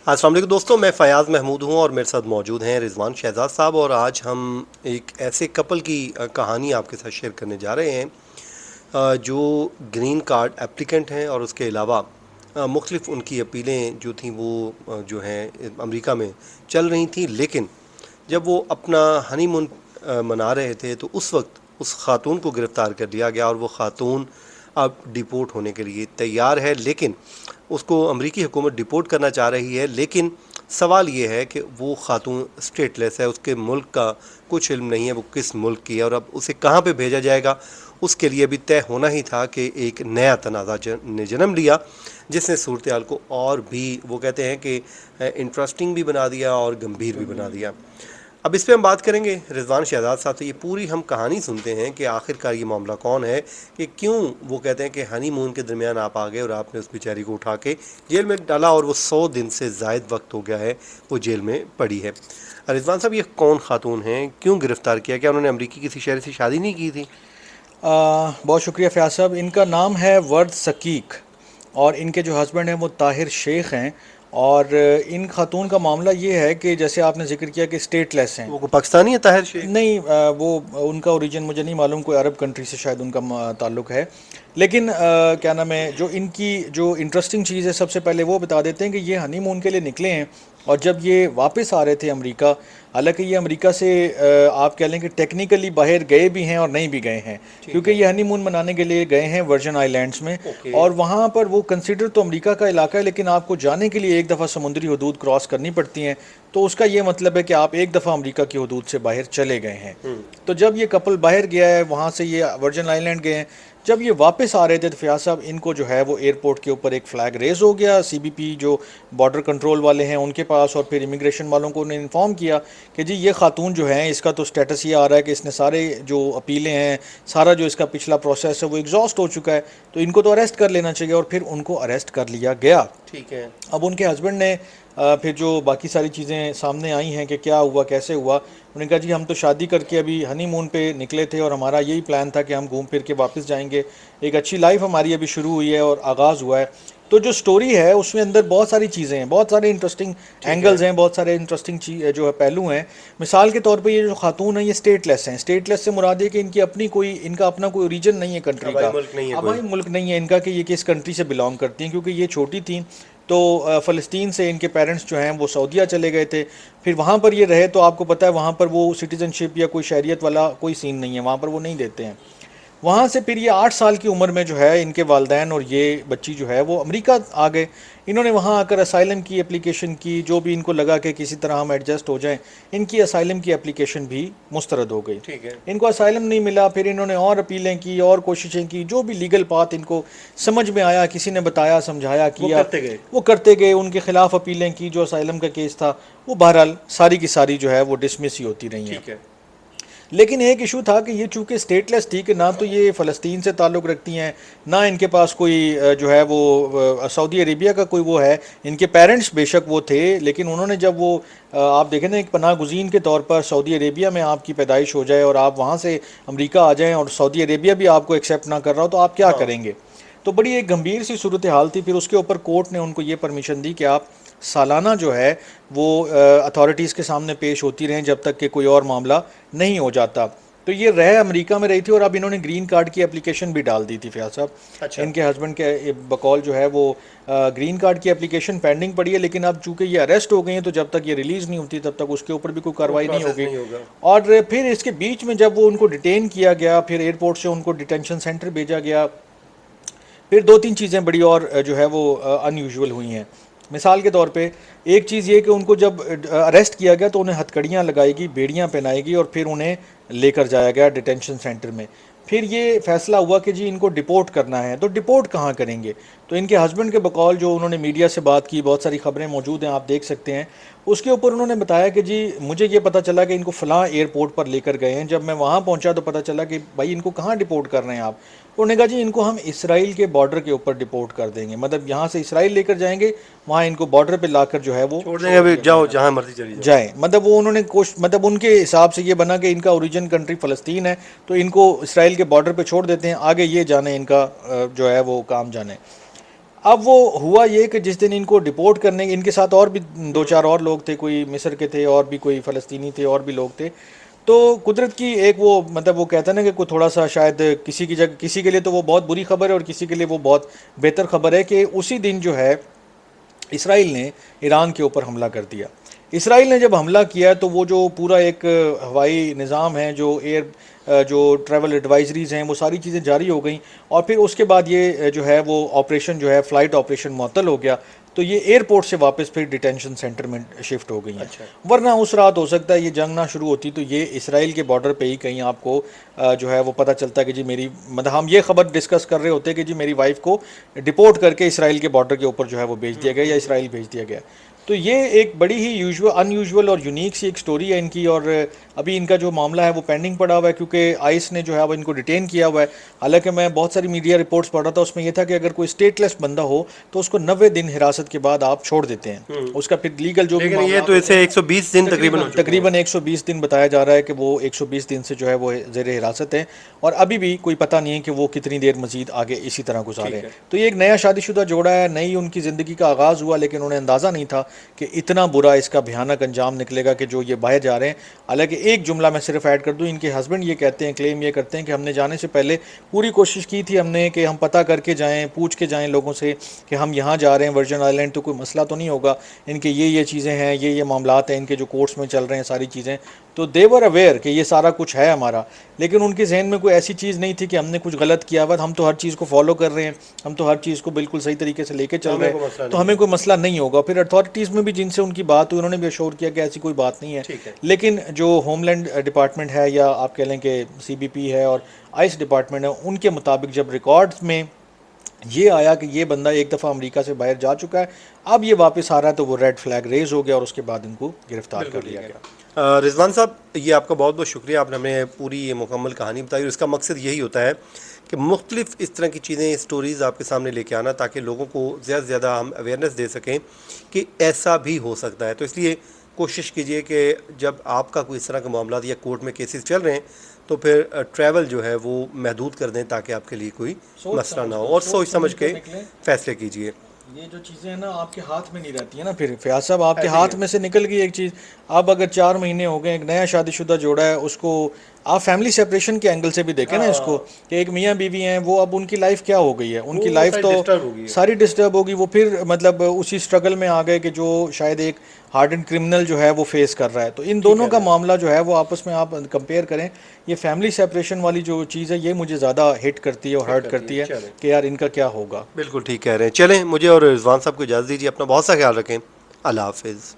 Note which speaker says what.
Speaker 1: السلام علیکم دوستوں، میں فیاض محمود ہوں اور میرے ساتھ موجود ہیں رضوان شہزاد صاحب، اور آج ہم ایک ایسے کپل کی کہانی آپ کے ساتھ شیئر کرنے جا رہے ہیں جو گرین کارڈ اپلیکنٹ ہیں، اور اس کے علاوہ مختلف ان کی اپیلیں جو تھیں وہ جو ہیں امریکہ میں چل رہی تھیں، لیکن جب وہ اپنا ہنی مون منا رہے تھے تو اس وقت اس خاتون کو گرفتار کر لیا گیا، اور وہ خاتون اب ڈیپورٹ ہونے کے لیے تیار ہے، لیکن اس کو امریکی حکومت ڈیپورٹ کرنا چاہ رہی ہے۔ لیکن سوال یہ ہے کہ وہ خاتون اسٹیٹ لیس ہے، اس کے ملک کا کچھ علم نہیں ہے وہ کس ملک کی ہے، اور اب اسے کہاں پہ بھیجا جائے گا اس کے لیے بھی طے ہونا ہی تھا کہ ایک نیا تنازع نے جنم لیا، جس نے صورتحال کو اور بھی وہ کہتے ہیں کہ انٹرسٹنگ بھی بنا دیا اور گمبھیر بھی بنا دیا۔ اب اس پہ ہم بات کریں گے رضوان شہزاد صاحب سے، یہ پوری ہم کہانی سنتے ہیں کہ آخر کار یہ معاملہ کون ہے، کہ کیوں وہ کہتے ہیں کہ ہنی مون کے درمیان آپ آ گئے اور آپ نے اس بیچاری کو اٹھا کے جیل میں ڈالا، اور وہ 100 دن سے زائد وقت ہو گیا ہے وہ جیل میں پڑی ہے۔ رضوان صاحب، یہ کون خاتون ہیں، کیوں گرفتار کیا؟ کیا انہوں نے امریکی کسی شہری سے شادی نہیں کی تھی؟
Speaker 2: بہت شکریہ فیاض صاحب۔ ان کا نام ہے ورد سکیک، اور ان کے جو ہسبینڈ ہیں وہ طاہر شیخ ہیں۔ اور ان خاتون کا معاملہ یہ ہے کہ جیسے آپ نے ذکر کیا کہ اسٹیٹ لیس ہیں۔
Speaker 1: وہ کوئی پاکستانی ہے طاہر شیخ؟
Speaker 2: نہیں، وہ ان کا اوریجن مجھے نہیں معلوم، کوئی عرب کنٹری سے شاید ان کا تعلق ہے۔ لیکن کیا نام ہے، جو ان کی جو انٹرسٹنگ چیز ہے سب سے پہلے وہ بتا دیتے ہیں کہ یہ ہنی مون کے لیے نکلے ہیں، اور جب یہ واپس آ رہے تھے امریکہ، حالانکہ یہ امریکہ سے آپ کہہ لیں کہ ٹیکنیکلی باہر گئے بھی ہیں اور نہیں بھی گئے ہیں، کیونکہ یہ ہنی مون منانے کے لیے گئے ہیں ورجن آئی لینڈس میں، اور وہاں پر وہ کنسیڈر تو امریکہ کا علاقہ ہے، لیکن آپ کو جانے کے لیے ایک دفعہ سمندری حدود کراس کرنی پڑتی ہیں، تو اس کا یہ مطلب ہے کہ آپ ایک دفعہ امریکہ کی حدود سے باہر چلے گئے ہیں۔ تو جب یہ کپل باہر گیا ہے، وہاں سے یہ ورجن آئی لینڈ گئے ہیں، جب یہ واپس آ رہے تھے تو فیاض صاحب ان کو جو ہے وہ ایئرپورٹ کے اوپر ایک فلیگ ریز ہو گیا، سی بی پی جو بارڈر کنٹرول والے ہیں ان کے پاس، اور پھر امیگریشن والوں کو انہیں انفارم کیا کہ جی یہ خاتون جو ہیں اس کا تو سٹیٹس یہ آ رہا ہے کہ اس نے سارے جو اپیلیں ہیں، سارا جو اس کا پچھلا پروسیس ہے وہ ایگزاسٹ ہو چکا ہے، تو ان کو تو اریسٹ کر لینا چاہیے، اور پھر ان کو اریسٹ کر لیا گیا۔
Speaker 1: ٹھیک ہے۔
Speaker 2: اب ان کے ہسبینڈ نے پھر جو باقی ساری چیزیں سامنے آئی ہیں کہ کیا ہوا کیسے ہوا، انہوں نے کہا جی ہم تو شادی کر کے ابھی ہنی مون پہ نکلے تھے، اور ہمارا یہی پلان تھا کہ ہم گھوم پھر کے واپس جائیں گے، ایک اچھی لائف ہماری ابھی شروع ہوئی ہے اور آغاز ہوا ہے۔ تو جو سٹوری ہے اس میں اندر بہت ساری چیزیں ہیں، بہت سارے انٹرسٹنگ اینگلز ہیں، بہت سارے انٹرسٹنگ جو ہے پہلو ہیں۔ مثال کے طور پہ یہ جو خاتون ہیں یہ اسٹیٹ لیس ہیں۔ اسٹیٹ لیس سے مراد ہے کہ ان کی اپنی کوئی، ان کا اپنا کوئی اوریجن نہیں ہے کنٹری کا،
Speaker 1: ملک نہیں ہے
Speaker 2: آبائی ملک نہیں ہے ان کا کہ یہ کس کنٹری سے بلانگ کرتی ہیں، کیونکہ یہ چھوٹی تھیں تو فلسطین سے ان کے پیرنٹس جو ہیں وہ سعودیہ چلے گئے تھے، پھر وہاں پر یہ رہے، تو آپ کو پتہ ہے وہاں پر وہ سٹیزن شپ یا کوئی شہریت والا کوئی سین نہیں ہے، وہاں پر وہ نہیں دیتے ہیں۔ وہاں سے پھر یہ 8 سال کی عمر میں جو ہے ان کے والدین اور یہ بچی جو ہے وہ امریکہ آ گئے۔ انہوں نے وہاں آ کر اسائلم کی اپلیکیشن کی، جو بھی ان کو لگا کہ کسی طرح ہم ایڈجسٹ ہو جائیں، ان کی اسائلم کی اپلیکیشن بھی مسترد ہو گئی۔
Speaker 1: ٹھیک ہے۔
Speaker 2: ان کو اسائلم نہیں ملا، پھر انہوں نے اور اپیلیں کی اور کوششیں کی، جو بھی لیگل پاتھ ان کو سمجھ میں آیا، کسی نے بتایا سمجھایا کیا، وہ کرتے گئے، ان کے خلاف اپیلیں کی، جو اسائلم کا کیس تھا وہ بہرحال ساری کی ساری جو ہے وہ ڈسمس ہی ہوتی رہی ہیں۔
Speaker 1: ٹھیک ہے۔
Speaker 2: لیکن ایک ایشو تھا کہ یہ چونکہ اسٹیٹ لیس تھی، کہ نہ تو یہ فلسطین سے تعلق رکھتی ہیں، نہ ان کے پاس کوئی جو ہے وہ سعودی عربیہ کا کوئی وہ ہے، ان کے پیرنٹس بے شک وہ تھے، لیکن انہوں نے جب وہ آپ دیکھیں نا ایک پناہ گزین کے طور پر سعودی عربیہ میں آپ کی پیدائش ہو جائے اور آپ وہاں سے امریکہ آ جائیں اور سعودی عربیہ بھی آپ کو ایکسیپٹ نہ کر رہا ہو، تو آپ کیا کریں گے؟ تو بڑی ایک گمبھیر سی صورتحال تھی۔ پھر اس کے اوپر کورٹ نے ان کو یہ پرمیشن دی کہ آپ سالانہ جو ہے وہ اتھارٹیز کے سامنے پیش ہوتی رہیں جب تک کہ کوئی اور معاملہ نہیں ہو جاتا۔ تو یہ رہ امریکہ میں رہی تھی، اور اب انہوں نے گرین کارڈ کی اپلیکیشن بھی ڈال دی تھی فیاض صاحب۔ ان کے ہسبینڈ کے بقول جو ہے وہ گرین کارڈ کی اپلیکیشن پینڈنگ پڑی ہے، لیکن اب چونکہ یہ اریسٹ ہو گئی ہیں تو جب تک یہ ریلیز نہیں ہوتی تب تک اس کے اوپر بھی کوئی کارروائی نہیں ہوگی۔ اور پھر اس کے بیچ میں جب وہ ان کو ڈیٹین کیا گیا، پھر ایئرپورٹ سے ان کو ڈیٹینشن سینٹر بھیجا گیا، پھر 2-3 چیزیں بڑی اور جو ہے وہ ان یوزول ہوئی ہیں۔ مثال کے طور پہ ایک چیز یہ کہ ان کو جب اریسٹ کیا گیا تو انہیں ہتھکڑیاں لگائی گئی، بیڑیاں پہنائی گئی، اور پھر انہیں لے کر جایا گیا ڈیٹینشن سینٹر میں۔ پھر یہ فیصلہ ہوا کہ جی ان کو ڈیپورٹ کرنا ہے، تو ڈیپورٹ کہاں کریں گے؟ تو ان کے ہسبینڈ کے بقول جو انہوں نے میڈیا سے بات کی، بہت ساری خبریں موجود ہیں آپ دیکھ سکتے ہیں، اس کے اوپر انہوں نے بتایا کہ جی مجھے یہ پتہ چلا کہ ان کو فلاں ایئرپورٹ پر لے کر گئے ہیں، جب میں وہاں پہنچا تو پتہ چلا کہ بھائی ان کو کہاں ڈیپورٹ کر رہے ہیں آپ؟ انہوں نے کہا جی ان کو ہم اسرائیل کے بارڈر کے اوپر ڈیپورٹ کر دیں گے، مطلب یہاں سے اسرائیل لے کر جائیں گے، وہاں ان کو بارڈر پہ لا کر جو ہے وہ
Speaker 1: چھوڑ دیں گے، جاؤ جہاں مرضی چلی
Speaker 2: جائیں۔ مطلب وہ انہوں نے مطلب ان کے حساب سے یہ بنا کہ ان کا اوریجن کنٹری فلسطین ہے، تو ان کو اسرائیل کے بارڈر پہ چھوڑ دیتے ہیں، آگے یہ جانے ان کا جو ہے وہ کام جانے۔ اب وہ ہوا یہ کہ جس دن ان کو ڈپورٹ کرنے، ان کے ساتھ اور بھی 2-4 اور لوگ تھے، کوئی مصر کے تھے اور بھی کوئی فلسطینی تھے اور بھی لوگ تھے. تو قدرت کی ایک وہ مطلب وہ کہتا ہے نا کہ کوئی تھوڑا سا شاید کسی کی جگہ، کسی کے لیے تو وہ بہت بری خبر ہے اور کسی کے لیے وہ بہت بہتر خبر ہے کہ اسی دن جو ہے اسرائیل نے ایران کے اوپر حملہ کر دیا. اسرائیل نے جب حملہ کیا تو وہ جو پورا ایک ہوائی نظام ہے، جو جو ٹریول ایڈوائزریز ہیں، وہ ساری چیزیں جاری ہو گئیں، اور پھر اس کے بعد یہ جو ہے وہ آپریشن جو ہے فلائٹ آپریشن معطل ہو گیا. تو یہ ایئرپورٹ سے واپس پھر ڈیٹینشن سینٹر میں شفٹ ہو گئی ہیں. ورنہ اس رات ہو سکتا ہے یہ جنگ نہ شروع ہوتی تو یہ اسرائیل کے بارڈر پہ ہی کہیں آپ کو جو ہے وہ پتہ چلتا کہ جی میری مطلب ہم یہ خبر ڈسکس کر رہے ہوتے کہ جی میری وائف کو ڈپورٹ کر کے اسرائیل کے بارڈر کے اوپر جو ہے وہ بھیج دیا گیا یا اسرائیل بھیج دیا گیا. تو یہ ایک بڑی ہی ان یوزول اور یونیک سی ایک سٹوری ہے ان کی. اور ابھی ان کا جو معاملہ ہے وہ پینڈنگ پڑا ہوا ہے کیونکہ آئس نے جو ہے وہ ان کو ڈیٹین کیا ہوا ہے. حالانکہ میں بہت ساری میڈیا رپورٹس پڑھ رہا تھا، اس میں یہ تھا کہ اگر کوئی اسٹیٹ لیس بندہ ہو تو اس کو 90 دن حراست کے بعد آپ چھوڑ دیتے ہیں. اس کا پھر لیگل جو بھی
Speaker 1: لیکن یہ تو اسے 120 دن
Speaker 2: تقریباً 120 دن بتایا جا رہا ہے کہ وہ 120 دن سے جو ہے وہ زیر حراست ہیں، اور ابھی بھی کوئی پتہ نہیں ہے کہ وہ کتنی دیر مزید آگے اسی طرح گزارے. تو یہ ایک نیا شادی شدہ جوڑا ہے، نئی ان کی زندگی کا آغاز ہوا، لیکن انہیں اندازہ نہیں تھا کہ اتنا برا اس کا بھیانک انجام نکلے گا کہ جو یہ باہر جا رہے ہیں. حالانکہ ایک جملہ میں صرف ایڈ کر دوں، ان کے ہسبینڈ یہ کہتے ہیں، کلیم یہ کرتے ہیں کہ ہم نے جانے سے پہلے پوری کوشش کی تھی ہم نے کہ ہم پتہ کر کے جائیں، پوچھ کے جائیں لوگوں سے کہ ہم یہاں جا رہے ہیں ورجن آئلینڈ، تو کوئی مسئلہ تو نہیں ہوگا، ان کے یہ چیزیں ہیں، یہ معاملات ہیں ان کے جو کورٹس میں چل رہے ہیں ساری چیزیں. تو دے ور اویئر کہ یہ سارا کچھ ہے ہمارا، لیکن ان کے ذہن میں کوئی ایسی چیز نہیں تھی کہ ہم نے کچھ غلط کیا ہوا. ہم تو ہر چیز کو فالو کر رہے ہیں، ہم تو ہر چیز کو بالکل صحیح طریقے سے لے کے چل رہے ہیں، تو ہمیں کوئی مسئلہ نہیں ہوگا. پھر اتھارٹیز میں بھی جن سے ان کی بات ہوئی انہوں نے بھی اشور کیا کہ ایسی کوئی بات نہیں ہے. لیکن جو ہوم لینڈ ڈپارٹمنٹ ہے یا آپ کہہ لیں کہ سی بی پی ہے اور آئس ڈپارٹمنٹ ہے، ان کے مطابق جب ریکارڈز میں یہ آیا کہ یہ بندہ ایک دفعہ امریکہ سے باہر جا چکا ہے، اب یہ واپس آ رہا ہے، تو وہ ریڈ فلیگ ریز ہو گیا اور اس کے بعد ان کو گرفتار کر لیا گیا.
Speaker 1: رضوان صاحب، یہ آپ کا بہت بہت شکریہ، آپ نے ہمیں پوری یہ مکمل کہانی بتائی، اور اس کا مقصد یہی ہوتا ہے کہ مختلف اس طرح کی چیزیں، سٹوریز آپ کے سامنے لے کے آنا تاکہ لوگوں کو زیادہ سے زیادہ ہم اویئرنیس دے سکیں کہ ایسا بھی ہو سکتا ہے. تو اس لیے کوشش کیجئے کہ جب آپ کا کوئی اس طرح کے معاملات یا کورٹ میں کیسز چل رہے ہیں تو پھر ٹریول جو ہے وہ محدود کر دیں تاکہ آپ کے لیے کوئی مسئلہ نہ ہو، اور سوچ سمجھ کے فیصلے کیجئے.
Speaker 2: یہ جو چیزیں ہیں نا آپ کے ہاتھ میں نہیں رہتی ہیں نا، پھر فیاض صاحب آپ کے ہاتھ میں سے نکل گئی ایک چیز. اب اگر 4 مہینے ہو گئے، ایک نیا شادی شدہ جوڑا ہے، اس کو آپ فیملی سیپریشن کے اینگل سے بھی دیکھیں نا اس کو، کہ ایک میاں بیوی ہیں، وہ اب ان کی لائف کیا ہو گئی ہے، ان کی لائف تو ساری ڈسٹرب ہوگی. وہ پھر مطلب اسی سٹرگل میں آ گئے کہ جو شاید ایک ہارڈنڈ کرمنل جو ہے وہ فیس کر رہا ہے. تو ان دونوں کا معاملہ جو ہے وہ آپس میں آپ کمپیئر کریں. یہ فیملی سیپریشن والی جو چیز ہے یہ مجھے زیادہ ہٹ کرتی ہے اور ہرٹ کرتی ہے کہ یار ان کا کیا ہوگا.
Speaker 1: بالکل ٹھیک کہہ رہے ہیں. چلیں، مجھے اور رضوان صاحب کو اجازت دیجیے، اپنا بہت سا خیال رکھیں. اللہ حافظ.